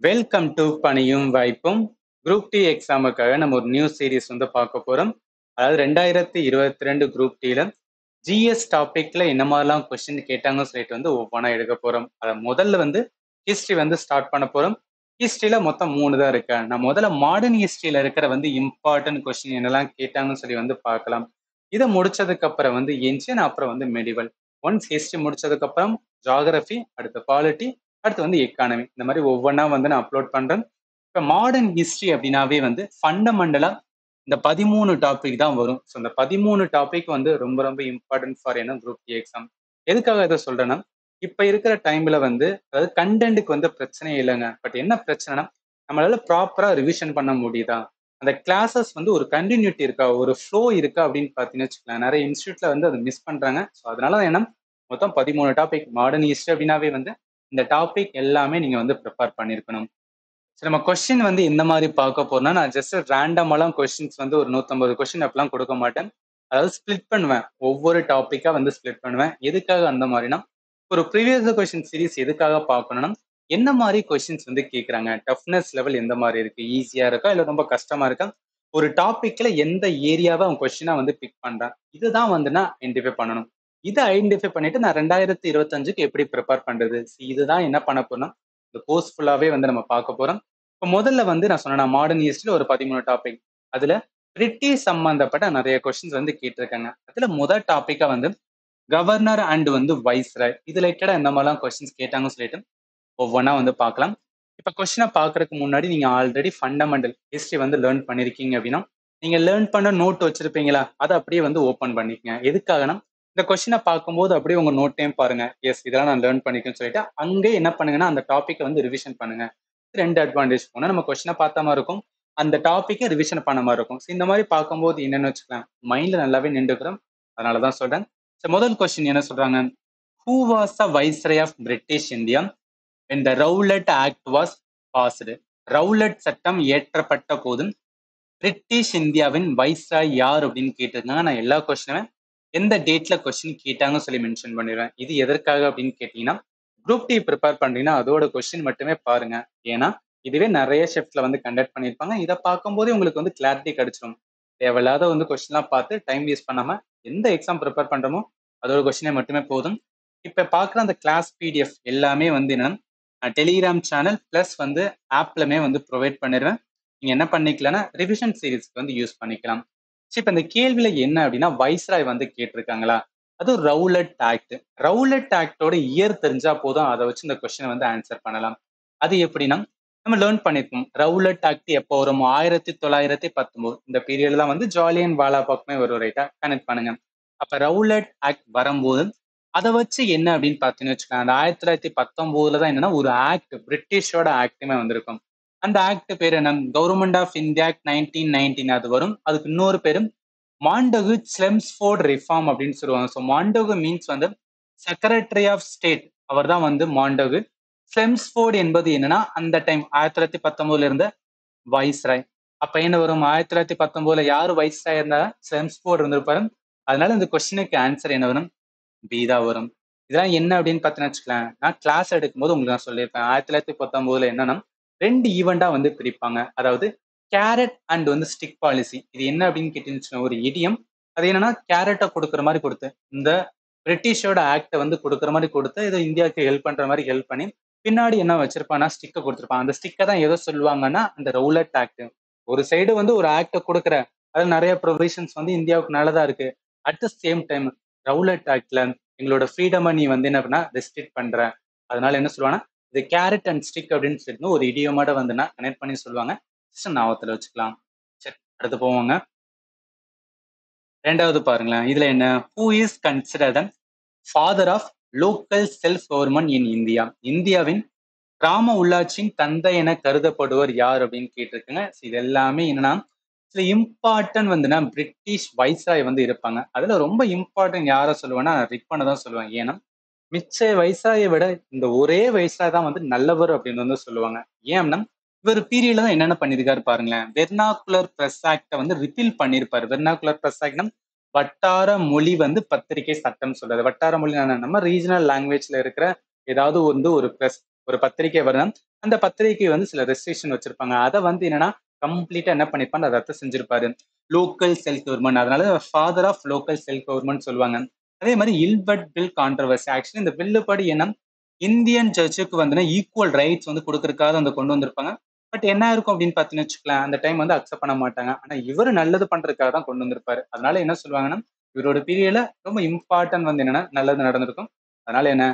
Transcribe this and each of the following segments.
Welcome to பணியும் வாய்ப்பும். Group D எக்ஸாமுக்காக நம்ம ஒரு நியூ சீரிஸ் வந்து பார்க்க போறோம். அதாவது 2022 குரூப் டில ஜிஎஸ் டாபிக்ல என்ன மாதிரிலாம் கொஸ்டின் கேட்டாங்கன்னு சொல்லிட்டு வந்து ஒவ்வொன்றா எடுக்க போறோம். முதல்ல வந்து ஹிஸ்டரி வந்து ஸ்டார்ட் பண்ண போறோம். ஹிஸ்டரியில மொத்தம் 3 தான் இருக்கு. நான் முதல்ல மாடர்ன் ஹிஸ்டரியில இருக்கிற வந்து இம்பார்ட்டன்ட் கொஸ்டின் என்னெல்லாம் கேட்டாங்கன்னு சொல்லி வந்து பார்க்கலாம். இதை முடிச்சதுக்கு அப்புறம் வந்து ஏன்ஷியன், அப்புறம் வந்து மெடிவல். ஒன்ஸ் ஹிஸ்டரி முடிச்சதுக்கு அப்புறம் ஜியாகிரபி, அடுத்து பாலிட்டி, அடுத்து வந்து எக்கானமி. இந்த மாதிரி ஒவ்வொன்றா வந்து நான் அப்லோட் பண்றேன். இப்போ மாடர்ன் ஹிஸ்டரி அப்படின்னாவே வந்து ஃபண்டமெண்டலா இந்த 13 டாபிக் தான் வரும். ஸோ இந்த 13 டாபிக் வந்து ரொம்ப ரொம்ப இம்பார்ட்டன்ட் ஃபார் என்ன குரூப் டி எக்ஸாம். எதுக்காக இதை சொல்றேன்னா, இப்ப இருக்கிற டைம்ல வந்து அதாவது கண்டென்ட்டுக்கு வந்து பிரச்சனையே இல்லைங்க. பட் என்ன பிரச்சனைனா, நம்மளால ப்ராப்பரா ரிவிஷன் பண்ண முடியுதா, அந்த கிளாஸஸ் வந்து ஒரு கண்டினியூட்டி இருக்கா, ஒரு ஃப்ளோ இருக்கா அப்படின்னு பார்த்தீங்கன்னு வச்சுக்கலாம். நிறைய இன்ஸ்டியூட்ல வந்து அதை மிஸ் பண்றாங்க. ஸோ அதனால என்ன, மொத்தம் 13 டாபிக் மாடர்ன் ஹிஸ்டரி அப்படின்னாவே வந்து இந்த டாபிக் எல்லாமே நீங்க வந்து ப்ரிப்பேர் பண்ணியிருக்கணும். சரி, நம்ம கொஸ்டின் வந்து எந்த மாதிரி பார்க்க போறோம்னா, நான் ஜஸ்ட் ரேண்டமெல்லாம் கொஸ்டின்ஸ் வந்து ஒரு 150 கொஸ்டின் அப்படிலாம் கொடுக்க மாட்டேன். அதாவது ஸ்ப்ளிட் பண்ணுவேன். ஒவ்வொரு டாப்பிக்கா வந்து ஸ்ப்ளிட் பண்ணுவேன். எதுக்காக அந்த மாதிரினா, ஒரு ப்ரீவியஸ் கொஸ்டின் சீரிஸ் எதுக்காக பார்க்கணும்னா, என்ன மாதிரி கொஸ்டின்ஸ் வந்து கேட்குறாங்க, டஃப்னஸ் லெவல் எந்த மாதிரி இருக்கு, ஈஸியா இருக்கா இல்லை ரொம்ப கஷ்டமா இருக்கா, ஒரு டாபிக்ல எந்த ஏரியாவை அவன் கொஸ்டினா வந்து பிக் பண்றான், இதுதான் வந்து நான் ஐடென்டிஃபை பண்ணணும். இதை ஐடென்டிஃபை பண்ணிட்டு நான் 2025க்கு எப்படி ப்ரிப்பேர் பண்றது, இதுதான் என்ன பண்ண போறோம்னா இந்த கோர்ஸ் ஃபுல்லாவே வந்து நம்ம பார்க்க போறோம். இப்போ முதல்ல வந்து நான் சொன்னேன் மாடர்ன் ஹிஸ்டரியில் ஒரு 13 டாபிக். அதுல பிரிட்டிஷ் சம்பந்தப்பட்ட நிறைய கொஸ்டின்ஸ் வந்து கேட்டிருக்காங்க. அதுல முதல் டாபிக்கா வந்து கவர்னர் அண்ட் வந்து வைஸ்ராய், இது ரிலேட்டடா இந்த மாதிரிலாம் கொஸ்டின்ஸ் கேட்டாங்கன்னு சொல்லிட்டு ஒவ்வொன்றா வந்து பார்க்கலாம். இப்போ கொஸ்டினை பார்க்கறதுக்கு முன்னாடி நீங்க ஆல்ரெடி ஃபண்டமெண்டல் ஹிஸ்டரி வந்து லேர்ன் பண்ணிருக்கீங்க அப்படின்னா, நீங்க லேர்ன் பண்ண நோட் வச்சிருப்பீங்களா, அதை அப்படியே வந்து ஓப்பன் பண்ணிக்கங்க. எதுக்காகனா, இந்த கொஸ்டினை பார்க்கும்போது அப்படியே உங்க நோட்டையும் பாருங்க. எஸ், இதெல்லாம் நான் லேர்ன் பண்ணிக்கணும்னு சொல்லிட்டு அங்கே என்ன பண்ணுங்கன்னா அந்த டாப்பிக்கை வந்து ரிவிஷன் பண்ணுங்க. ரெண்டு அட்வான்டேஜ் போனா நம்ம கொஸ்டினை பார்த்த மாதிரி இருக்கும், அந்த டாப்பிக்கை ரிவிஷன் பண்ண மாதிரி இருக்கும். இந்த மாதிரி பார்க்கும்போது என்னன்னு வச்சுக்கலாம், மைண்ட்ல நல்லாவே நின்றுக்கிறோம். அதனாலதான் சொல்றேன். முதல் கொஸ்டின் என்ன சொல்றாங்க, who was the viceroy of British India when the Rowlatt Act was passed? Rowlatt சட்டம் இயற்றப்பட்ட போதும் பிரிட்டிஷ் இந்தியாவின் வைஸ்ராய் யார் அப்படின்னு கேட்டிருந்தாங்க. நான் எல்லா கொஸ்டினுமே எந்த டேட்ல கொஸ்டின் கேட்டாங்கன்னு சொல்லி மென்ஷன் பண்ணிடுவேன். இது எதற்காக அப்படின்னு கேட்டீங்கன்னா, குரூப் டி ப்ரிப்பேர் பண்றீங்கன்னா அதோட கொஸ்டின் மட்டுமே பாருங்க. ஏன்னா இதுவே நிறைய ஷிஃப்ட்ல வந்து கண்டக்ட் பண்ணியிருப்பாங்க. இதை பார்க்கும்போதே உங்களுக்கு வந்து கிளாரிட்டி கிடைச்சிடும். தேவையில்லாத வந்து கொஸ்டின்லாம் பார்த்து டைம் வேஸ்ட் பண்ணாம எந்த எக்ஸாம் ப்ரிப்பேர் பண்றோமோ அதோட கொஸ்டினே மட்டுமே போதும். இப்ப பார்க்குற அந்த கிளாஸ் பிடிஎஃப் எல்லாமே வந்து என்னன்னா டெலிகிராம் சேனல் பிளஸ் வந்து ஆப்லமே வந்து ப்ரொவைட் பண்ணிடுவேன். நீங்க என்ன பண்ணிக்கலாம்னா ரிவிஷன் சீரிஸ்க்கு வந்து யூஸ் பண்ணிக்கலாம். சரி, இப்ப இந்த கேள்வியில என்ன அப்படின்னா, வைஸ்ராய் வந்து கேட்டிருக்காங்களா, அது ரவுலட் ஆக்ட். ரவுலட் ஆக்டோட இயர் தெரிஞ்சா போதும், அதை வச்சு இந்த கொஸ்டினை வந்து ஆன்சர் பண்ணலாம். அது எப்படின்னா, நம்ம லேர்ன் பண்ணிருக்கோம் ரவுலட் ஆக்ட் எப்போ வரும், 1919 இந்த பீரியட்ல தான் வந்து ஜாலியன் வாலாபாக்குமே வரும். ரைட்டா, கனெக்ட் பண்ணுங்க. அப்ப ரவுலட் ஆக்ட் வரும்போது அதை வச்சு என்ன அப்படின்னு பார்த்தீங்கன்னு வச்சுக்கோங்க, அந்த 1919 தான் என்னன்னா ஒரு ஆக்ட், பிரிட்டிஷோட ஆக்டுமே வந்திருக்கும். அந்த ஆக்ட் பேர் என்ன, கவர்மெண்ட் ஆஃப் இந்தியா ஆக்ட் 1919 அது வரும். அதுக்கு இன்னொரு பேரும் மாண்டகு செம்ஸ்ஃபோர்ட் ரிஃபார்ம் அப்படின்னு சொல்லுவாங்க. ஸோ மாண்டகு மீன்ஸ் வந்து செக்ரட்டரி ஆஃப் ஸ்டேட், அவர் தான் வந்து மாண்டகு. செம்ஸ்ஃபோர்ட் என்பது என்னன்னா அந்த டைம் 1919 இருந்த வைஸ்ராய். அப்ப என்ன வரும், 1919 யாரு வைஸ்ராய் இருந்தா, செம்ஸ்ஃபோர்ட் இருந்திருப்பாரு. அதனால இந்த கொஸ்டினுக்கு ஆன்சர் என்ன வரும், பி தான் வரும். இதெல்லாம் என்ன அப்படின்னு பார்த்தீங்கன்னு வச்சுக்கலாம், நான் கிளாஸ் எடுக்கும்போது உங்களுக்கு நான் சொல்லியிருப்பேன். 1919 என்னன்னா 2 ஈவெண்டா வந்து பிரிப்பாங்க. அதாவது கேரட் அண்ட் வந்து ஸ்டிக் பாலிசி. இது என்ன அப்படின்னு கேட்டீங்கன்னு ஒரு இடியம். அது என்னன்னா கேரட்டை கொடுக்குற மாதிரி கொடுத்து, இந்த பிரிட்டிஷோட ஆக்டை வந்து கொடுக்குற மாதிரி கொடுத்து, இதை இந்தியாவுக்கு ஹெல்ப் பண்ற மாதிரி ஹெல்ப் பண்ணி, பின்னாடி என்ன வச்சிருப்பான்னா ஸ்டிக்கை கொடுத்துருப்பான். அந்த ஸ்டிக்கை தான் எதை சொல்லுவாங்கன்னா அந்த ரவுலட் ஆக்ட். ஒரு சைடு வந்து ஒரு ஆக்டை கொடுக்குற, அது நிறைய ப்ரொவிஷன்ஸ் வந்து இந்தியாவுக்கு நல்லதா இருக்கு. At the same time Rowlatt ஆக்ட்ல எங்களோட ஃப்ரீடமை நீ வந்து என்ன பண்ணா ரெஸ்ட்ரிக்ட் பண்ற. அதனால என்ன சொல்லுவாங்கன்னா இது கேரட் அண்ட் ஸ்டிக் அப்படின்னு சொல்லிட்டு ஒரு இடியோமோட வந்து கனெக்ட் பண்ணி சொல்லுவாங்க. ஞாபகத்துல வச்சுக்கலாம். சரி, அடுத்து போவாங்க. ரெண்டாவது பாருங்களேன், இதுல என்ன, who is considered father of local self government in India? இந்தியாவின் கிராம உள்ளாட்சியின் தந்தை என கருதப்படுவர் யார் அப்படின்னு கேட்டிருக்குங்க. இது எல்லாமே என்னன்னா சில இம்பார்ட்டன்ட் வந்துன்னா பிரிட்டிஷ் வைஸ்ராய் வந்து இருப்பாங்க. அதுல ரொம்ப இம்பார்ட்டன்ட் யாரை சொல்லுவேன்னா ரிப்பனை தான் சொல்லுவாங்க. ஏன்னா மிச்ச வைஸ்ராயை விட இந்த ஒரே வைஸ்ராய் தான் வந்து நல்லவர் அப்படின்னு வந்து சொல்லுவாங்க. ஏன்னா இவர் பீரியட்ல தான் என்னென்ன பண்ணியிருக்காரு பாருங்களேன். வெர்னாகுலர் பிரஸ் ஆக்டை வந்து ரிப்பீல் பண்ணியிருப்பாரு. வெர்னாகுலர் பிரஸ் ஆக்ட்னா வட்டார மொழி வந்து பத்திரிகை சட்டம் சொல்றது. வட்டார மொழி நம்ம ரீஜனல் லாங்குவேஜ்ல இருக்கிற ஏதாவது வந்து ஒரு பிரஸ், ஒரு பத்திரிக்கை வரும். அந்த பத்திரிக்கை வந்து சில ரெஸ்ட்ரிக்ஷன் வச்சிருப்பாங்க. அத வந்து என்னன்னா, கம்ப்ளீட்டா என்ன பண்ணிருப்பாரு, அத ரத்து செஞ்சிருப்பாரு. Local self government. அதனால father of local self government சொல்லுவாங்க. அதே மாரி இல்பர்ட் பில் கான்ட்ரோவர்சி. ஆக்சுவலி இந்த பில்லு படி என்ன, இந்தியன் சர்ச்சுக்கு வந்து ஈக்குவல் ரைட்ஸ் வந்து குடுக்கறதுக்காக வந்து கொண்டு வந்திருப்பாங்க. பட் என்ன இருக்கும் அப்படின்னு பாத்தீங்கன்னு வச்சுக்கோங்களேன், அந்த டைம் வந்து அக்செப்ட் பண்ண மாட்டாங்க. ஆனா இவரு நல்லது பண்றதுக்காக தான் கொண்டு வந்திருப்பாரு. அதனால என்ன சொல்லுவாங்கன்னா, இவரோட பீரியட்ல ரொம்ப இம்பார்ட்டன்ட் வந்து என்னன்னா, நல்லது நடந்திருக்கும். அதனால என்ன,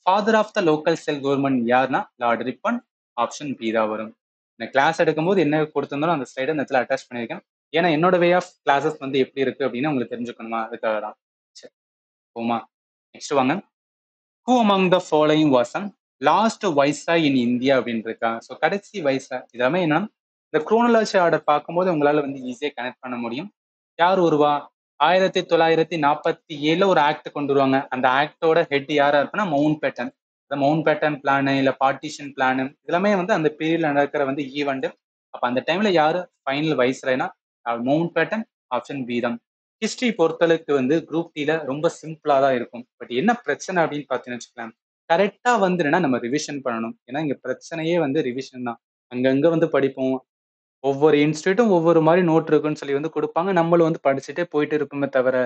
father of the local self government யாருன்னா, லார்ட் ரிப்பன். ஆப்ஷன் பி தான் வரும். நான் கிளாஸ் எடுக்கும்போது என்ன கொடுத்திருந்தாலும் அந்த ஸ்லைட இந்த இடத்துல அட்டாச் பண்ணியிருக்கேன். ஏன்னா என்னோட வே ஆஃப் கிளாஸஸ் வந்து எப்படி இருக்கு அப்படின்னு உங்களுக்கு தெரிஞ்சுக்கணுமா, அதுக்காக தான். சரி, போமா. நெக்ஸ்ட் வாங்க. Who among the following was an last viceroy in India அப்படின்னு இருக்கா. ஸோ கடைசி வைஸ்ராய் இதெல்லாமே என்ன, இந்த குரோனாலஜி ஆர்டர் பார்க்கும்போது உங்களால வந்து ஈஸியா கனெக்ட் பண்ண முடியும். யார் வருவா, 1947 ஒரு ஆக்ட் கொண்டு வருவாங்க. அந்த ஆக்டோட ஹெட் யாரா இருக்குன்னா மவுண்ட் பேட்டன். இந்த மவுண்ட் பேட்டன் பிளான் இல்ல பார்ட்டிஷன் பிளான் இதெல்லாமே வந்து அந்த பீரியட்ல நடக்கிற வந்து ஈவெண்ட். அப்ப அந்த டைம்ல யாரு ஃபைனல் வைஸ்ராய்னா மவுண்ட் பேட்டன். ஆப்ஷன் பி தான். ஹிஸ்டரி பொறுத்தளவுக்கு வந்து குரூப் டில ரொம்ப சிம்பிளா தான் இருக்கும். பட் என்ன பிரச்சனை அப்படின்னு பார்த்தீங்கன்னு வச்சுக்கலாம், கரெக்டா வந்து என்னன்னா நம்ம ரிவிஷன் பண்ணணும். ஏன்னா இங்க பிரச்சனையே வந்து ரிவிஷன் தான். அங்கங்க வந்து படிப்போம். ஒவ்வொரு இன்ஸ்டியூட்டும் ஒவ்வொரு மாரி நோட் இருக்குன்னு சொல்லி வந்து குடுப்பாங்க. நம்மளும் வந்து படிச்சுட்டே போயிட்டு இருப்போமே தவிர,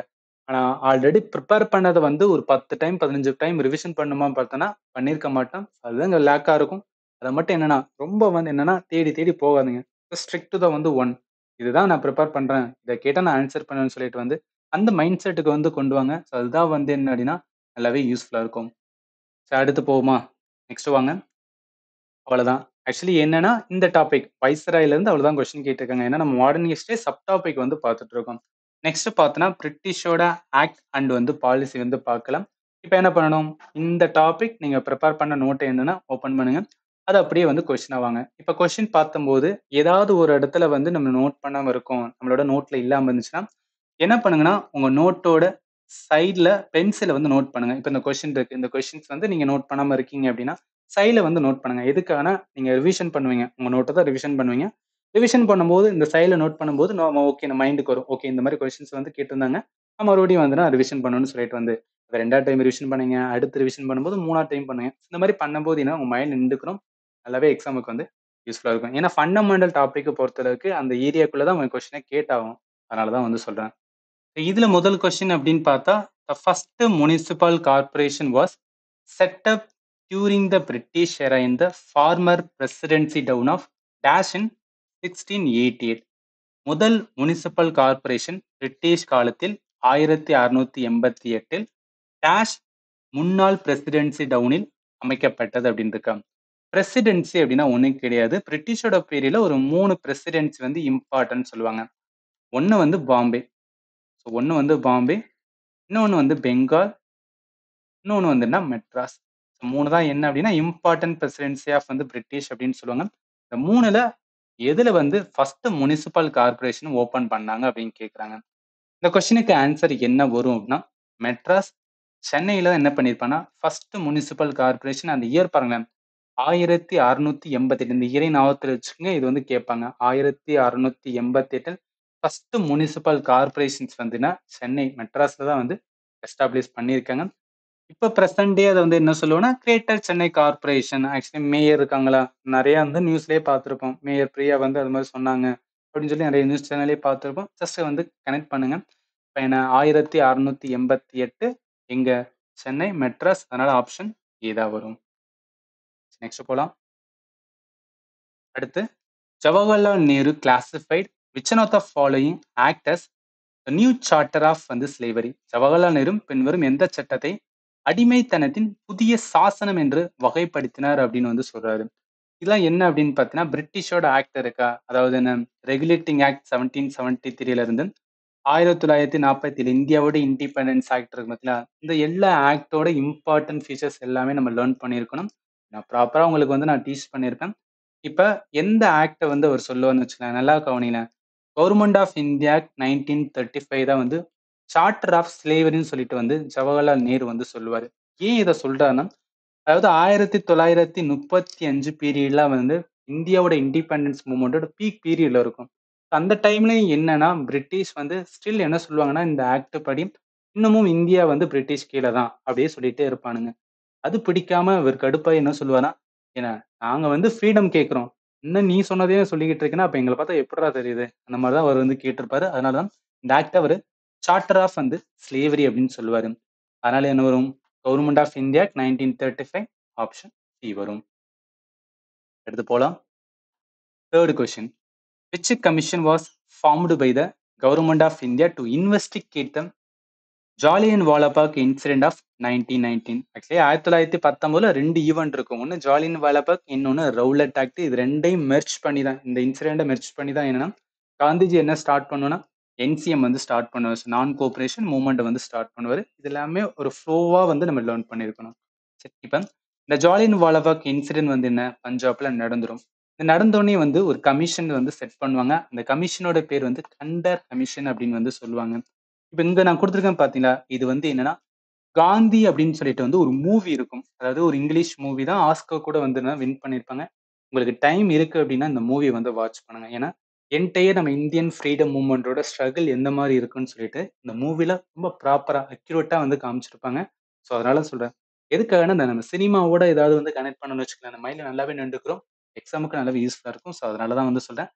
ஆனா ஆல்ரெடி ப்ரிப்பேர் பண்ணத வந்து ஒரு 10 டைம், 15 டைம் ரிவிஷன் பண்ணுமான்னு பார்த்தோம்னா, பண்ணியிருக்க மாட்டோம். அதுதான் இங்க லேக்கா இருக்கும். அத மட்டும் என்னன்னா, ரொம்ப வந்து என்னன்னா தேடி தேடி போகாதீங்க. ஸ்ட்ரிக்ட் டு த வந்து ஒன். இதுதான் நான் ப்ரிப்பேர் பண்றேன். இத கேட்டா நான் ஆன்சர் பண்ணுவேன்னு சொல்லிட்டு வந்து, அந்த மைண்ட் செட்டுக்கு வந்து கொண்டு வாங்க. ஸோ அதுதான் வந்து என்ன அப்டின்னா, நல்லாவே யூஸ்ஃபுல்லா இருக்கும். சோ அடுத்து போவோமா? நெக்ஸ்ட் வாங்க. அவ்வளதான். ஆக்சுவலி என்னன்னா, இந்த டாபிக் வைஸ்ராய்லருந்து அவ்வளதான் கொஸ்டின் கேட்டிருக்காங்க. ஏன்னா நம்ம மாடர்ன் ஹிஸ்டரி சப் டாபிக் வந்து பார்த்துட்டு இருக்கோம். நெக்ஸ்ட் பார்த்தோம்னா, பிரிட்டிஷோட ஆக்ட் அண்ட் வந்து பாலிசி வந்து பார்க்கலாம். இப்ப என்ன பண்ணணும்? இந்த டாபிக் நீங்க பிரிப்பேர் பண்ண நோட் என்னன்னா ஓப்பன் பண்ணுங்க. அத அப்படியே வந்து கொஸ்டினா வாங்க. இப்ப கொஸ்டின் பார்த்தம்போது, ஏதாவது ஒரு இடத்துல வந்து நம்ம நோட் பண்ணாம இருக்கோம். நம்மளோட நோட்ல இல்லாம இருந்துச்சுன்னா, என்ன பண்ணுங்கன்னா, உங்க நோட்டோட சைட்ல பென்சில வந்து நோட் பண்ணுங்க. இப்ப இந்த கொஸ்டின் இருக்கு. இந்த கொஸ்டின்ஸ் வந்து நீங்க நோட் பண்ணாம இருக்கீங்க அப்படின்னா, சைட்ல வந்து நோட் பண்ணுங்க. எதுக்காகன்னா, நீங்க ரிவிஷன் பண்ணுவீங்க. உங்க நோட்ட தான் ரிவிஷன் பண்ணுவீங்க. ரிவிஷன் பண்ணும்போது இந்த சைட்ல நோட் பண்ணும்போது நம்ம ஓகே நம்ம மைண்டுக்கு வரும். ஓகே இந்த மாரி கொஸ்டின்ஸ் வந்து கேட்டிருந்தாங்க. நான் மறுபடியும் வந்து நான் ரிவிஷன் பண்ணணும்னு சொல்லிட்டு வந்து, இப்ப 2வது டைம் ரிவிஷன் பண்ணீங்க. அடுத்து ரிவிஷன் பண்ணும்போது 3வது டைம் பண்ணுங்க. இந்த மாரி பண்ணும்போது என்ன உங்க மைண்ட் நின்டுக்கும். நல்லாவே எக்ஸாமுக்கு வந்து யூஸ்ஃபுல்லா இருக்கும். ஏன்னா ஃபண்டமெண்டல் டாபிக்க பொறுத்தளவுக்கு அந்த ஏரியாக்குள்ள தான் உங்க கொஸ்டினே கேட்டாகும். அதனால தான் வந்து சொல்றேன். இதுல முதல் கொஸ்டின் அப்படின்னு பார்த்தா, the first municipal corporation was set up during the British era in the former presidency town of dash in 1688. முதல் முனிசிபல் கார்ப்பரேஷன் பிரிட்டிஷ் காலத்தில் 1688 டேஷ் முன்னாள் பிரசிடென்சி டவுனில் அமைக்கப்பட்டது அப்படின்னு இருக்காங்க. பிரசிடென்சி அப்படின்னா ஒண்ணும் கிடையாது. பிரிட்டிஷோட பீரியட்ல ஒரு 3 பிரசிடென்சி வந்து இம்பார்ட்டன்ட் சொல்லுவாங்க. ஒண்ணு வந்து பாம்பே. ஸோ ஒண்ணு வந்து பாம்பே, இன்னொன்னு வந்து பெங்கால், இன்னொன்னு வந்துன்னா மெட்ராஸ். 3 தான் என்ன அப்டின்னா, இம்பார்ட்டன்ட் பிரசிடென்சி ஆஃப் வந்து பிரிட்டிஷ் அப்டின்னு சொல்லுவாங்க. இந்த 3ல எதுல வந்து ஃபர்ஸ்ட் முனிசிபல் கார்ப்பரேஷன் ஓப்பன் பண்ணாங்க அப்டின்னு கேட்குறாங்க. இந்த கொஸ்டினுக்கு ஆன்சர் என்ன வரும் அப்டின்னா, மெட்ராஸ், சென்னையில தான் என்ன பண்ணியிருப்பாங்கன்னா, ஃபர்ஸ்ட் முனிசிபல் கார்ப்பரேஷன் அந்த இயர் பாருங்களேன். 1688 இந்த இயரை ஞாபகத்துல வச்சுக்கங்க. இது வந்து கேட்பாங்க. 1688 ஃபர்ஸ்ட் முனிசிபல் கார்ப்பரேஷன்ஸ் வந்துன்னா, சென்னை மெட்ராஸ்ல தான் வந்து எஸ்டாப்ளிஷ் பண்ணியிருக்காங்க. இப்ப பிரசன்ட் டே அத வந்து என்ன சொல்லுவோம்னா, greater Chennai corporation. Actually mayor இருக்காங்களா, நெறைய வந்து நியூஸ்லயே பார்த்திருப்போம். மேயர் பிரியா வந்து அது மாரி சொன்னாங்க. அப்படின்னு சொல்லி நெறைய நியூஸ் சேனல்லயே பார்த்திருப்போம். ஜஸ்ட் வந்து கனெக்ட் பண்ணுங்க. இப்ப என்ன 1688 எங்க? சென்னை, மெட்ராஸ். அதனால ஆப்ஷன் ஏ தான் வரும். நெக்ஸ்ட் போலாம். அடுத்து Jawaharlal Nehru classified which one of the following act as new charter of வந்து ஸ்லேவரி. ஜவஹர்லால் நேரு பின்வரும் எந்த சட்டத்தை அடிமைத்தனத்தின் புதிய சாசனம் என்று வகைப்படுத்தினார் அப்படின்னு வந்து சொல்றாரு. இதெல்லாம் என்ன அப்படின்னு பார்த்தீங்கன்னா, பிரிட்டிஷோட ஆக்ட் இருக்கா, அதாவது என்ன ரெகுலேட்டிங் ஆக்ட் 1773 இருந்து 1947 இந்தியாவோட இண்டிபெண்டன்ஸ் ஆக்ட் இருக்கு பார்த்தீங்களா, இந்த எல்லா ஆக்டோட இம்பார்ட்டன்ட் ஃபீச்சர்ஸ் எல்லாமே நம்ம லேர்ன் பண்ணியிருக்கணும். நான் ப்ராப்பரா உங்களுக்கு வந்து நான் டீச் பண்ணியிருப்பேன். இப்ப எந்த ஆக்ட வந்து அவர் சொல்லுவார்ன்னு வச்சுக்கோங்களேன், நல்லா கவனிங்களேன். கவர்மெண்ட் ஆஃப் இந்தியா ஆக்ட் 1935 தான் வந்து சார்ட்டர் ஆஃப் ஸ்லேவரின்னு சொல்லிட்டு வந்து ஜவஹர்லால் நேரு வந்து சொல்லுவாரு. ஏன் இத சொல்றாருன்னா, அதாவது 1935 பீரியட்லாம் வந்து இந்தியாவோட இண்டிபெண்டன்ஸ் மூவ்மெண்டோட பீக் பீரியட்ல இருக்கும். அந்த டைம்லயும் என்னன்னா, பிரிட்டிஷ் வந்து ஸ்டில் என்ன சொல்லுவாங்கன்னா, இந்த ஆக்ட் படி இன்னமும் இந்தியா வந்து பிரிட்டிஷ் கீழ தான். அப்படியே சொல்லிட்டே இருப்பானுங்க. அது பிடிக்காம இவர் கடுப்பாயி என்ன சொல்லுவாருன்னா, ஏன்னா நாங்க வந்து ஃப்ரீடம் கேட்குறோம். இன்னும் நீ சொன்னதையே சொல்லிக்கிட்டு இருக்கேன்னா, அப்ப எங்கள பார்த்தா எப்புட்றா தெரியுது? அந்த மாரி தான் அவரு வந்து கேட்டிருப்பாரு. அதனால தான் இந்த ஆக்ட்ட அவரு சார்ட்டர் ஆஃப் வந்து ஸ்லேவரி அப்படின்னு சொல்லுவாரு. அதனால என்ன வரும்? Government of India 1935 option C வரும். அடுத்து போலாம். 3rd question. Which commission was formed by the Government of India to investigate the Jallian Wala Bagh incident of 1919? Actually 1919ல 2 ஈவென்ட் இருக்கும். ஒண்ணு ஜாலியன் வாலாபாக், இன்னொன்னு ரவுலட் ஆக்ட். இது 2யும் மெர்ஜ் பண்ணி தான் இந்த இன்சிடென்ட்ட மெர்ஜ் பண்ணி தான் என்னன்னா, காந்திஜி என்ன ஸ்டார்ட் பண்ணும்னா, என்சிஎம் வந்து ஸ்டார்ட் பண்ணுவாரு. நான் கோஆப்பரேஷன் மூவ்மெண்ட் வந்து ஸ்டார்ட் பண்ணுவாரு. இது எல்லாமே ஒரு ஃப்ளோவா வந்து நம்ம லேர்ன் பண்ணியிருக்கணும். சரி, இப்ப இந்த ஜாலியன் வாலாபாக் இன்சிடென்ட் வந்து என்ன பஞ்சாப்ல நடந்துரும். இது நடந்தோடனே வந்து ஒரு கமிஷன் வந்து செட் பண்ணுவாங்க. அந்த கமிஷனோட பேர் வந்து கண்டர் கமிஷன் அப்படின்னு வந்து சொல்லுவாங்க. இப்ப இங்க நான் குடுத்திருக்கேன் பார்த்தீங்களா? இது வந்து என்னன்னா, காந்தி அப்படின்னு சொல்லிட்டு வந்து ஒரு மூவி இருக்கும். அதாவது ஒரு இங்கிலீஷ் மூவி தான். ஆஸ்கர் கூட வந்து வின் பண்ணியிருப்பாங்க. உங்களுக்கு டைம் இருக்கு அப்படின்னா, இந்த மூவிய வந்து வாட்ச் பண்ணுங்க. ஏன்னா, என்டையர் நம்ம இந்தியன் ஃப்ரீடம் மூவ்மெண்டோட ஸ்ட்ரகிள் எந்த மாரி இருக்குன்னு சொல்லிட்டு, இந்த மூவில ரொம்ப ப்ராப்பரா, அக்யூரேட்டா வந்து காமிச்சிருப்பாங்க. ஸோ, அதனால சொல்றேன். எதுக்காகன்னா, இந்த நம்ம சினிமாவோட ஏதாவது வந்து கனெக்ட் பண்ணணும்னு வச்சுக்கோங்களேன், அந்த மைண்ட்ல நல்லாவே நின்டுக்கும். எக்ஸாமுக்கு நல்லாவே யூஸ்ஃபுல்லா இருக்கும். ஸோ, அதனால தான் வந்து சொல்றேன்.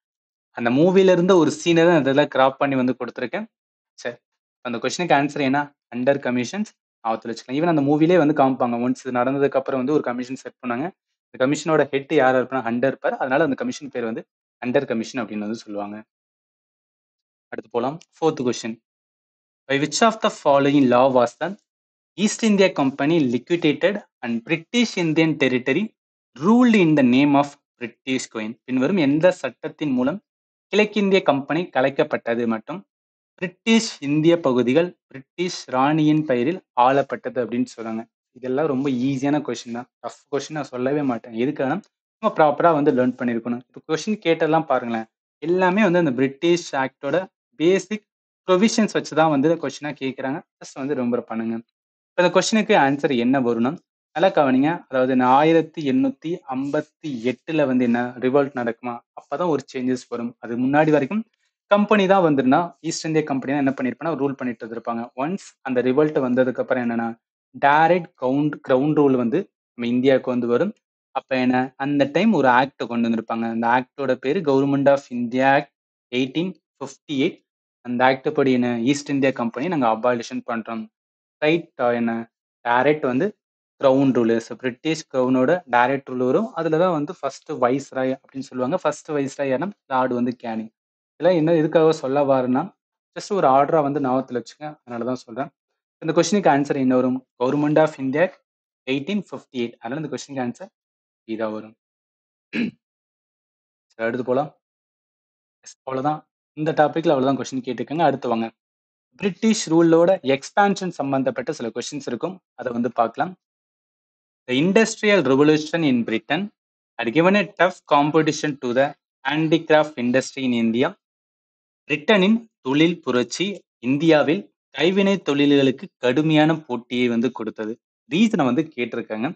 அந்த மூவில இருந்த ஒரு சீன தான் இதெல்லாம் கிராப் பண்ணி வந்து குடுத்துருக்கேன். சரி. அந்த கொஸ்டினுக்கு ஆன்சர் என்ன? அண்டர் கமிஷன்ஸ் ஞாபகத்துல வச்சுக்கலாம். ஈவன் அந்த மூவிலே வந்து காமிப்பாங்க. ஒன்ஸ் இது நடந்ததுக்கு அப்புறம் வந்து ஒரு கமிஷன் செட் பண்ணாங்க. இந்த கமிஷனோட ஹெட் யாரா இருப்பார்னா ஹண்டர் இருப்பாரு. அதனால அந்த கமிஷன் பேர் வந்து அண்டர் கமிஷன் அப்படின்னு வந்து சொல்லுவாங்க. அடுத்து போலாம். 4th question. By which of the following law was the East India Company liquidated and British Indian territory ruled in the name of British queen? பின்வரும் எந்த சட்டத்தின் மூலம் கிழக்கிந்திய கம்பெனி கலைக்கப்பட்டது மற்றும் பிரிட்டிஷ் இந்திய பகுதிகள் பிரிட்டிஷ் ராணியின் பெயரில் ஆளப்பட்டது அப்படின்னு சொல்றாங்க. இதெல்லாம் ரொம்ப ஈஸியான கொஸ்டின் தான். டஃப் கொஸ்டின் நான் சொல்லவே மாட்டேன். எதுக்காகனா நம்ம ப்ராப்பரா வந்து லேர்ன் பண்ணியிருக்கணும். இப்போ கொஸ்டின் கேட்டெல்லாம் பாருங்களேன். எல்லாமே வந்து அந்த பிரிட்டிஷ் ஆக்டோட பேசிக் ப்ரொவிஷன்ஸ் வச்சு தான் வந்து கொஸ்டினா கேட்குறாங்க. ஜஸ்ட் வந்து ரொம்ப பண்ணுங்க. இப்ப இந்த கொஸ்டினுக்கு ஆன்சர் என்ன வரும்னா, நல்லா கவனிங்க. அதாவது 1858ல வந்து என்ன ரிவோல்ட் நடக்குமா? அப்பதான் ஒரு சேஞ்சஸ் வரும். அது முன்னாடி வரைக்கும் கம்பெனி தான் வந்துருன்னா, ஈஸ்ட் இந்தியா கம்பெனி தான் என்ன பண்ணியிருப்பான்னா, ரூல் பண்ணிட்டு இருந்திருப்பாங்க. ஒன்ஸ் அந்த ரிவோல்ட் வந்ததுக்கு அப்புறம் என்னன்னா, டைரக்ட் கிரவுண்ட் ரூல் வந்து நம்ம இந்தியாவுக்கு வந்து வரும். அப்ப என்ன, அந்த டைம் ஒரு ஆக்ட் கொண்டு வந்திருப்பாங்க. அந்த ஆக்ட்டோட பேரு கவர்ன்மென்ட் ஆஃப் இந்தியா ஆக்ட் 1858. அந்த ஆக்ட் படி என்ன, ஈஸ்ட் இந்தியா கம்பெனி நாங்க அபாலிஷன் பண்றோம். ரைட் என்ன டைரக்ட் வந்து கிரவுன் ரூல். பிரிட்டிஷ் கிரவுனோட டைரக்ட் ரூல் வரும். அதுல தான் வந்து ஃபர்ஸ்ட் வைஸ்ராய் அப்படின்னு சொல்லுவாங்க. ஃபர்ஸ்ட் வைஸ்ராய் யாருன்னா லார்டு வந்து கேனிங். இதெல்லாம் என்ன எதுக்காக சொல்ல வரேன்னா, ஜஸ்ட் ஒரு ஆர்டரா வந்து ஞாபகத்துல வச்சுங்க. அதனால தான் சொல்றேன். இந்த கொஸ்டினுக்கு ஆன்சர் என்ன வரும்? Government of India 1858. அதனால இந்த கொஸ்டினுக்கு ஆன்சர் இதா வரும். சரி, அடுத்து போலாம். அவ்வளவுதான். இந்த டாபிக்ல அவ்வளவுதான் கொஸ்டின் கேட்டுக்கங்க. அடுத்து வாங்க. பிரிட்டிஷ் ரூலோட எக்ஸ்பான்ஷன் சம்பந்தப்பட்ட சில கொஸ்டின்ஸ் இருக்கும். அதை வந்து பார்க்கலாம். The Industrial Revolution in Britain had given a tough competition to the handicraft industry in India. பிரிட்டனின் தொழில் புரட்சி இந்தியாவில் கைவினை தொழில்களுக்கு கடுமையான போட்டியை வந்து கொடுத்தது. ரீசனை வந்து கேட்டிருக்காங்க.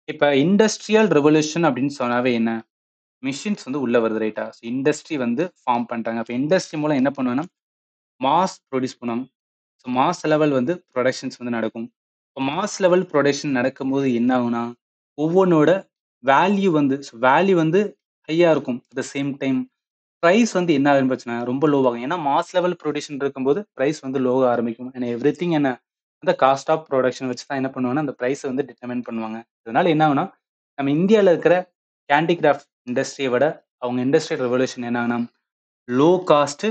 இப்ப இண்டஸ்ட்ரியல் ரெவல்யூஷன் அப்படின்னு சொன்னாவே என்ன, மிஷின்ஸ் வந்து உள்ள வருது ரைட்டா. இண்டஸ்ட்ரி வந்து ஃபார்ம் பண்றாங்க. அப்ப இண்டஸ்ட்ரி மூலம் என்ன பண்ணுவேன்னா மாஸ் ப்ரொடியூஸ் பண்ணுவாங்க. ஸோ மாஸ் லெவல் வந்து ப்ரொடக்ஷன்ஸ் வந்து நடக்கும். இப்போ மாஸ் லெவல் ப்ரொடக்ஷன் நடக்கும்போது என்ன ஆகும்னா, ஒவ்வொன்னோட வேல்யூ வந்து ஹையா இருக்கும். At the same time price வந்து என்ன ஆரம்பிச்சுன்னா ரொம்ப லோவாகும். ஏன்னா மாஸ் லெவல் ப்ரொடக்ஷன் இருக்கும்போது பிரைஸ் வந்து லோவா ஆரம்பிக்கும். ஏன்னா எவ்ரிதிங் என்ன அந்த காஸ்ட் ஆஃப் ப்ரொடக்ஷன் வச்சு தான் என்ன பண்ணுவாங்கன்னா, அந்த பிரைஸ வந்து டிட்டர்மைன் பண்ணுவாங்க. அதனால என்ன ஆகும்னா, நம்ம இந்தியால இருக்கிற கேண்டிகிராஃப்ட் இண்டஸ்ட்ரிய விட அவங்க இண்டஸ்ட்ரியல் ரெவல்யூஷன் என்ன ஆகும்னா low cost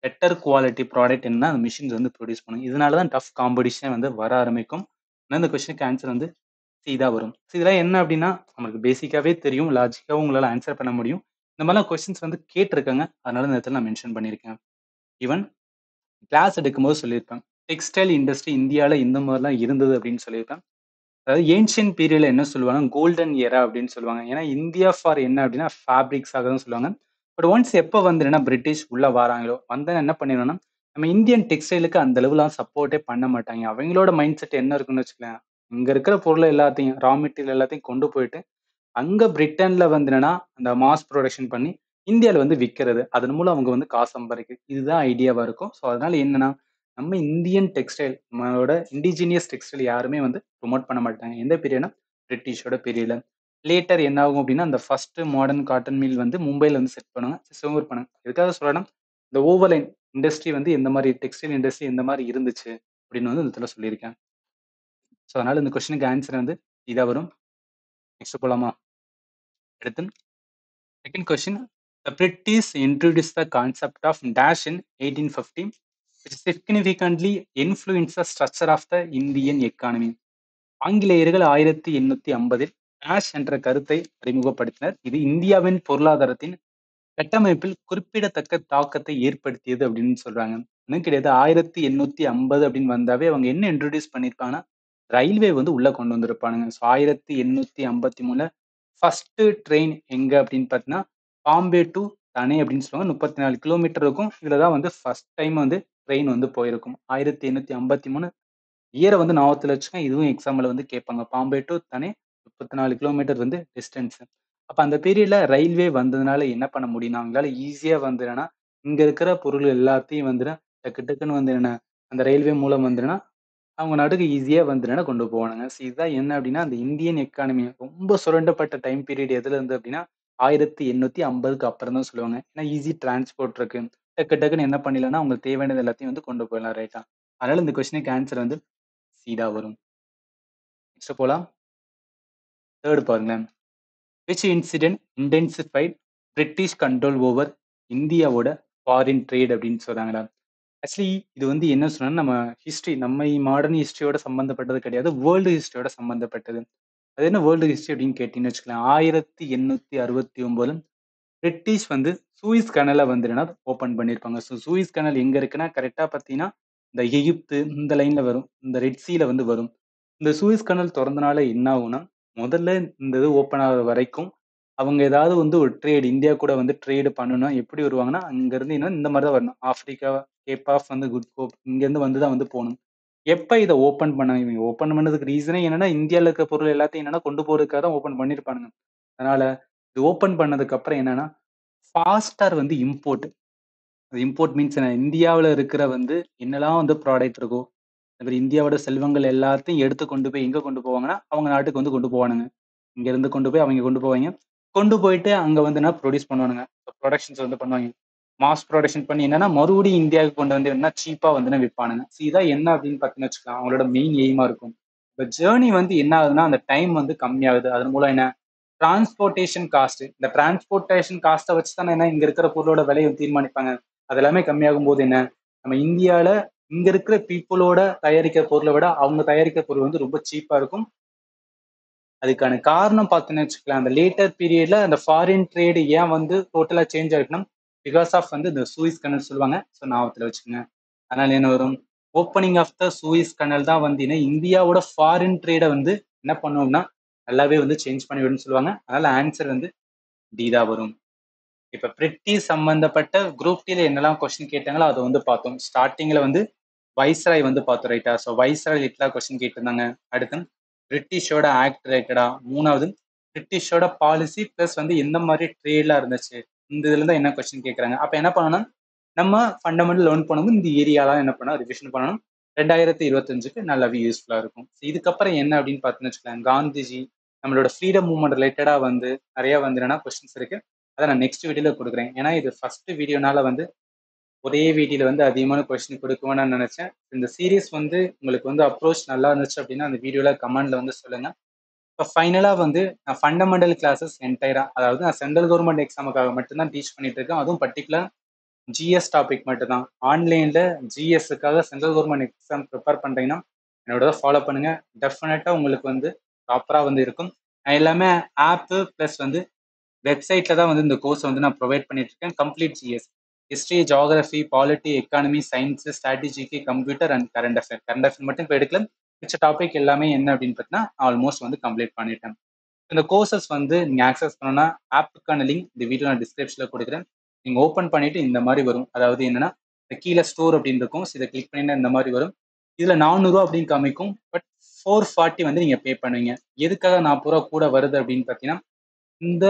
better quality product என்ன அந்த மிஷின்ஸ் வந்து ப்ரொடியூஸ் பண்ணும். இதனால தான் டஃப் காம்படிஷன் வந்து வர ஆரம்பிக்கும். ஆனா இந்த கொஸ்டினுக்கு ஆன்சர் வந்து சி தான் வரும். ஸோ இதெல்லாம் என்ன அப்படின்னா, நமக்கு பேசிக்காவே தெரியும். லாஜிக்காவும் உங்களால ஆன்சர் பண்ண முடியும். இந்த மாதிரிலாம் கொஸ்டின்ஸ் வந்து கேட்டிருக்காங்க. அதனால இந்த இடத்துல நான் மென்ஷன் பண்ணியிருக்கேன். ஈவன் கிளாஸ் எடுக்கும்போது சொல்லியிருப்பேன். டெக்ஸ்டைல் இண்டஸ்ட்ரி இந்தியால இந்த மாதிரிலாம் இருந்தது அப்படின்னு சொல்லியிருப்பேன். அதாவது ஏன்ஷியன்ட் பீரியட்ல என்ன சொல்லுவாங்க, கோல்டன் எரா அப்படின்னு சொல்லுவாங்க. ஏன்னா இந்தியா ஃபார் என்ன அப்படின்னா ஃபேப்ரிக்ஸாக தான் சொல்லுவாங்க. பட் ஒன்ஸ் எப்போ வந்து என்னன்னா பிரிட்டிஷ் உள்ள வராங்களோ, வந்தா என்ன பண்ணிடும்னா, நம்ம இந்தியன் டெக்ஸ்டைலுக்கு அந்த அளவுலாம் சப்போர்ட்டே பண்ண மாட்டாங்க. அவங்களோட மைண்ட் செட் என்ன இருக்குன்னு வச்சுக்கோங்களேன், இங்க இருக்கிற பொருள் எல்லாத்தையும் ரா மெட்டீரியல் எல்லாத்தையும் கொண்டு போயிட்டு, அங்க பிரிட்டன்ல வந்து என்னன்னா, அந்த மாஸ் புரொடக்ஷன் பண்ணி இந்தியால வந்து விக்கிறது. அதன் மூலம் அவங்க வந்து காசு சம்பாரிக்கிறது. இதுதான் ஐடியாவா இருக்கும். ஸோ அதனால என்னன்னா, நம்ம இந்தியன் டெக்ஸ்டைல் நம்மளோட இண்டிஜினியஸ் டெக்ஸ்டைல் யாருமே வந்து ப்ரொமோட் பண்ண மாட்டாங்க. எந்த பீரியட்னா பிரிட்டிஷோட பீரியட்ல. லேட்டர் என்ன ஆகும் அப்படின்னா அந்த ஃபர்ஸ்ட் மாடர்ன் காட்டன் மில் வந்து மும்பைல வந்து செட் பண்ணுவாங்க, சிவங்கூர் பண்ணாங்க. எதுக்காக சொல்லணும், இந்த ஓவர்லைன் இண்டஸ்ட்ரி வந்து எந்த மாதிரி டெக்ஸ்டைல் இண்டஸ்ட்ரி எந்த மாதிரி இருந்துச்சு அப்படின்னு வந்து இந்த இடத்துல சொல்லியிருக்கேன். ஸோ அதனால இந்த கொஸ்டினுக்கு ஆன்சர் வந்து இதா வரும். நெக்ஸ்ட் போலாமா? அடுத்து second question. The British introduced the concept of dash in 1850, which significantly influenced the structure of the Indian economy. ஆங்கிலேயர்கள் 1850 டேஷ் என்ற கருத்தை அறிமுகப்படுத்தினர். இது இந்தியாவின் பொருளாதாரத்தின் கட்டமைப்பில் குறிப்பிடத்தக்க தாக்கத்தை ஏற்படுத்தியது அப்படின்னு சொல்றாங்க. இன்னும் கிடையாது, 1850 அப்படின்னு வந்தாவே அவங்க என்ன இன்ட்ரோடியூஸ் பண்ணிருப்பாங்கன்னா ரயில்வே வந்து உள்ள கொண்டு வந்திருப்பானுங்க. ஸோ 1853 ஃபர்ஸ்ட் ட்ரெயின் எங்க அப்படின்னு பார்த்தீங்கன்னா பாம்பே டு தனே அப்படின்னு சொல்லுவாங்க. 34 கிலோமீட்டர் இருக்கும். இதுல தான் வந்து ஃபர்ஸ்ட் டைம் வந்து ட்ரெயின் வந்து போயிருக்கும். 1853 இயரை வந்து ஞாபகத்துல வச்சுக்கோங்க. இதுவும் எக்ஸாம்ல வந்து கேட்பாங்க. பாம்பே டு தனே 34 கிலோமீட்டர் வந்து டிஸ்டன்ஸ். அப்ப அந்த பீரியட்ல ரயில்வே வந்ததுனால என்ன பண்ண முடியும்னா, அவங்களால ஈஸியா வந்து என்னன்னா, இங்க இருக்கிற பொருள் எல்லாத்தையும் வந்து டக்கு டக்குன்னு வந்து என்ன அந்த ரயில்வே மூலம் வந்து அவங்க நாட்டுக்கு ஈஸியா வந்து என்னன்னா கொண்டு போவானுங்க. ஸோ இதுதான் என்ன அப்படின்னா, அந்த இந்தியன் எக்கானமி ரொம்ப சுரண்டப்பட்ட டைம் பீரியட் எதுல இருந்து அப்படின்னா, 1850க்கு அப்புறம் தான் சொல்லுவாங்க. ஏன்னா ஈஸி டிரான்ஸ்போர்ட் இருக்கு. டக்கு டக்குன்னு என்ன பண்ணிடலாம்னா, அவங்களுக்கு தேவையானது எல்லாத்தையும் வந்து கொண்டு போயிடலாம். ரைட்டா? அதனால இந்த கொஸ்டினுக்கு ஆன்சர் வந்து சி தான் வரும். நெக்ஸ்ட் போலாம். தேர்ட் பாருங்களேன். Which incident intensified British control over இந்தியாவோட ஃபாரின் ட்ரேட் அப்படின்னு சொல்றாங்களா? ஆக்சுவலி இது வந்து என்ன சொன்னா நம்ம ஹிஸ்டரி நம்ம மாடர்ன் ஹிஸ்டரியோட சம்பந்தப்பட்டது கிடையாது. வேர்ல்டு ஹிஸ்டரியோட சம்பந்தப்பட்டது. அது என்ன வேர்ல்டு ஹிஸ்டரி அப்படின்னு கேட்டீங்கன்னு வச்சுக்கலாம். 1869 பிரிட்டிஷ் வந்து சூயிஸ் கனலை வந்து என்ன ஓப்பன் பண்ணியிருப்பாங்க. ஸோ சூயிஸ் கனல் எங்க இருக்குன்னா கரெக்டா பார்த்தீங்கன்னா இந்த எகிப்து இந்த லைன்ல வரும். இந்த ரெட் சீல வந்து வரும். இந்த சூயிஸ் கனல் திறந்தனால என்ன ஆகும்னா, முதல்ல இந்த இது ஓப்பன் ஆகுற வரைக்கும் அவங்க ஏதாவது வந்து ஒரு ட்ரேட் இந்தியா கூட வந்து ட்ரேடு பண்ணணும்னா எப்படி வருவாங்கன்னா, அங்க இருந்து என்ன இந்த மாதிரி தான் வரணும். ஆப்பிரிக்கா, கேப் ஆஃப் வந்து குட் ஹோப் இங்க இருந்து வந்து தான் வந்து போகணும். எப்ப இத ஓப்பன் பண்ணாங்க? இவங்க ஓப்பன் பண்ணதுக்கு ரீசனே என்னன்னா, இந்தியால இருக்க பொருள் எல்லாத்தையும் என்னன்னா கொண்டு போறதுக்காக தான் ஓப்பன் பண்ணியிருப்பானுங்க. அதனால இது ஓப்பன் பண்ணதுக்கு அப்புறம் என்னன்னா, ஃபாஸ்டர் வந்து இம்போர்ட். இம்போர்ட் மீன்ஸ் என்ன? இந்தியாவுல இருக்கிற வந்து என்னலாம் வந்து ப்ராடக்ட் இருக்கோ, இந்த மாரி இந்தியாவோட செல்வங்கள் எல்லாத்தையும் எடுத்து கொண்டு போய் எங்க கொண்டு போவாங்கன்னா, அவங்க நாட்டுக்கு வந்து கொண்டு போவானுங்க. இங்க இருந்து கொண்டு போய் அவங்க கொண்டு போவாய்ங்க. கொண்டு போயிட்டு அங்க வந்து என்ன ப்ரொடியூஸ் பண்ணுவானுங்க. ப்ரொடக்ஷன்ஸ் வந்து பண்ணுவாய்ங்க. மாஸ் ப்ரொடக்ஷன் பண்ணி என்னன்னா, மறுபடியும் இந்தியாவுக்கு கொண்டு வந்து என்ன சீப்பா வந்து விப்பானுங்க. ஸோ இதான் என்ன அப்படின்னு பார்த்தீங்கன்னு வச்சுக்கலாம், அவங்களோட மெயின் எய்மா இருக்கும். இப்ப ஜர்னி வந்து என்ன ஆகுதுன்னா, அந்த டைம் வந்து கம்மியாகுது. அதன் மூலம் என்ன டிரான்ஸ்போர்ட்டேஷன் காஸ்ட். இந்த டிரான்ஸ்போர்ட்டேஷன் காஸ்ட்ட வச்சு தானே என்ன இங்க இருக்கிற பொருளோட விலைய தீர்மானிப்பாங்க. அது எல்லாமே கம்மியாகும்போது என்ன, நம்ம இந்தியால இங்க இருக்கிற பீப்புளோட தயாரிக்கிற பொருள விட அவங்க தயாரிக்கிற பொருள் வந்து ரொம்ப சீப்பா இருக்கும். அதுக்கான காரணம் பார்த்தீங்கன்னு வச்சுக்கலாம், அந்த லேட்டர் பீரியட்ல அந்த ஃபாரின் ட்ரேட் ஏன் வந்து டோட்டலா சேஞ்ச் ஆயிருக்குன்னா, பிகாஸ் ஆஃப் வந்து இந்த சூயிஸ் கனல் சொல்லுவாங்க. ஸோ ஞாபகத்துல வச்சுக்கோங்க. அதனால என்ன வரும்? ஓப்பனிங் ஆஃப் த சூயிஸ் கனல் தான் வந்து என்ன இந்தியாவோட ஃபாரின் ட்ரேட வந்து என்ன பண்ணும்னா, நல்லாவே வந்து சேஞ்ச் பண்ணி விடும்னு சொல்லுவாங்க. அதனால ஆன்சர் வந்து டி தான் வரும். இப்ப பிரிட்டிஷ் சம்பந்தப்பட்ட குரூப் டில என்னெல்லாம் கொஸ்டின் கேட்டாங்களோ அதை வந்து பார்த்தோம். ஸ்டார்டிங்ல வந்து வைஸ்ராய் வந்து பார்த்தோம். ரைட்டா? ஸோ வைஸ்ராய் லிட்டரா கொஸ்டின் கேட்டிருந்தாங்க. அடுத்து பிரிட்டிஷோட ஆக்ட் ரிலேட்டடா. மூணாவது பிரிட்டிஷோட பாலிசி பிளஸ் வந்து எந்த மாதிரி ட்ரேட்லாம் இருந்துச்சு. இந்த இதுல தான் என்ன கொஸ்டின் கேட்கறாங்க. அப்ப என்ன பண்ணணும், நம்ம ஃபண்டமெண்டல் லேர்ன் பண்ணணும். இந்த ஏரியாலாம் என்ன பண்ணணும், ரிவிஷன் பண்ணணும். 2025க்கு நல்லாவே யூஸ்ஃபுல்லா இருக்கும். So இதுக்கப்புறம் என்ன அப்படின்னு பார்த்தீங்கன்னு வச்சுக்கோங்க, காந்திஜி நம்மளோட ஃப்ரீடம் மூவ்மெண்ட் ரிலேட்டடா வந்து நிறைய வந்து என்னன்னா கொஸ்டின்ஸ் இருக்கு. அதை நான் நெக்ஸ்ட் வீடியோல கொடுக்குறேன். ஏன்னா இது ஃபர்ஸ்ட் வீடியோனால வந்து ஒரே வீடியோல வந்து அதிகமான கொஸ்டின் கொடுக்குவேன்னு நான் நினைச்சேன். இந்த சீரிஸ் வந்து உங்களுக்கு வந்து அப்ரோச் நல்லா இருந்துச்சு அப்படின்னா அந்த வீடியோல கமெண்ட்ல வந்து சொல்லுங்க. இப்போ ஃபைனலா வந்து நான் ஃபண்டமெண்டல் கிளாஸஸ் என்டையரா, அதாவது நான் சென்ட்ரல் கவர்மெண்ட் எக்ஸாமுக்காக மட்டும்தான் டீச் பண்ணிட்டு இருக்கேன். அதுவும் பர்டிகுலர் ஜிஎஸ் டாபிக் மட்டும்தான். ஆன்லைன்ல ஜிஎஸ்க்காக சென்ட்ரல் கவர்மெண்ட் எக்ஸாம் ப்ரிப்பேர் பண்றீங்கன்னா என்னோட ஃபாலோ பண்ணுங்க. டெஃபினட்டா உங்களுக்கு வந்து ப்ராப்பரா வந்து இருக்கும். நான் எல்லாமே ஆப்பு பிளஸ் வந்து வெப்சைட்ல தான் வந்து இந்த கோர்ஸ் வந்து நான் ப்ரொவைட் பண்ணிட்டு இருக்கேன். Complete GS, history, geography, polity, economy, science, ஸ்ட்ராட்டஜிக்கு, computer and current affair. Current affair மட்டும் இப்போ எடுக்கல. மிச்ச டாபிக் எல்லாமே என்ன அப்படின்னு பார்த்தீங்கன்னா ஆல்மோஸ்ட் வந்து கம்ப்ளீட் பண்ணிட்டேன். இந்த கோர்சஸ் வந்து நீங்க ஆக்சஸ் பண்ணணும்னா ஆப்புக்கான லிங்க் இந்த வீடியோ நான் டிஸ்கிரிப்ஷன்ல கொடுக்குறேன். நீங்க ஓப்பன் பண்ணிட்டு இந்த மாதிரி வரும். அதாவது என்னன்னா இந்த கீழே ஸ்டோர் அப்படின்னு இருக்கும். இதை கிளிக் பண்ணினா இந்த மாதிரி வரும். இதுல 400 ரூபா அப்படின்னு காமிக்கும். பட் 440 வந்து நீங்க பே பண்ணுவீங்க. எதுக்காக 40 ரூபா கூட வருது அப்படின்னு பார்த்தீங்கன்னா, இந்த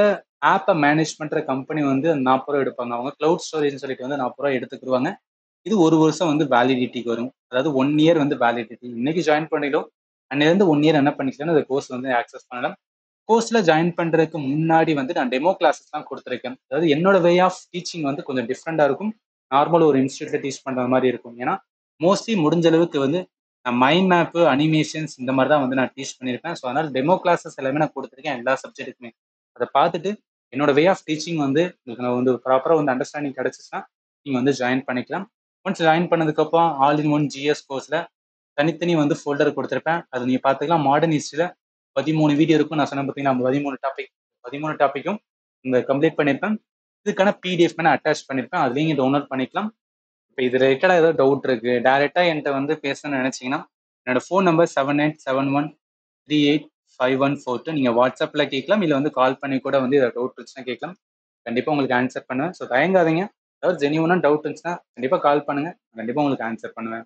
ஆப்பை மேனேஜ் பண்ற கம்பெனி வந்து 40 ரூபா எடுப்பாங்க. அவங்க கிளவுட் ஸ்டோரேஜ்னு சொல்லிட்டு வந்து 40 ரூபா எடுத்துக்கிடுவாங்க. இது ஒரு வருஷம் வந்து வேலிடிட்டிக்கு வரும். அதாவது 1 இயர் வந்து வேலிடிட்டி. இன்னைக்கு ஜாயின் பண்ணிடும். அன்னிலிருந்து 1 இயர் என்ன பண்ணிக்கலாம், அந்த கோர்ஸ் வந்து ஆக்சஸ் பண்ணலாம். கோர்ஸ்ல ஜாயின் பண்றதுக்கு முன்னாடி வந்து நான் டெமோ கிளாஸஸ்லாம் கொடுத்துருக்கேன். அதாவது என்னோட வே ஆஃப் டீச்சிங் வந்து கொஞ்சம் டிஃப்ரெண்டா இருக்கும். நார்மல் ஒரு இன்ஸ்டியூட்ல டீச் பண்ற மாதிரி இருக்கும். ஏன்னா மோஸ்ட்லி முடிஞ்ச அளவுக்கு வந்து மைண்ட் மேப்பு, அனிமேஷன்ஸ் இந்த மாதிரி தான் வந்து நான் டீச் பண்ணியிருப்பேன். ஸோ அதனால டெமோ கிளாஸஸ் எல்லாமே நான் கொடுத்துருக்கேன் எல்லா சப்ஜெக்ட்டுக்குமே. அதை பார்த்துட்டு என்னோட வே ஆஃப் டீச்சிங் வந்து உங்களுக்கு நான் வந்து ப்ராப்பராக வந்து அண்டர்ஸ்டாண்டிங் கிடைச்சிச்சுன்னா நீங்கள் வந்து ஜாயின் பண்ணிக்கலாம். ஒன்ஸ் ஜாயின் பண்ணதுக்கப்புறம் ஆல் இன் ஒன் ஜிஎஸ் கோர்ஸில் தனித்தனி வந்து ஃபோல்டர் கொடுத்துருப்பேன். அது நீங்கள் பார்த்துக்கலாம். மாடர்ன் ஹிஸ்ட்ரியில் 13 வீடியோ இருக்கும். நான் சொன்ன பார்த்தீங்கன்னா 13 டாப்பிக்கும் இந்த கம்ப்ளீட் பண்ணியிருப்பேன். இதுக்கான பிடிஎஃப் நான் அட்டாச் பண்ணியிருப்பேன். அதுலேயும் நீங்கள் டவுன்லோட் பண்ணிக்கலாம். இப்போ இது ரிலேட்டடாக ஏதாவது டவுட் இருக்கு, டேரெக்டாக என்கிட்ட வந்து பேசணும்னு நினைச்சீங்கன்னா என்னோட ஃபோன் நம்பர் 7871385142. நீங்கள் வாட்ஸ்அப்பில் கேட்கலாம், இல்லை வந்து கால் பண்ணி கூட வந்து ஏதாவது டவுட் இருந்துச்சுன்னா கேட்கலாம். கண்டிப்பாக உங்களுக்கு ஆன்சர் பண்ணுவேன். ஸோ தயங்காதீங்க. ஏதாவது ஜெனியூனாக டவுட் இருந்துச்சுன்னா கண்டிப்பாக கால் பண்ணுங்க. கண்டிப்பாக உங்களுக்கு ஆன்சர் பண்ணுவேன்.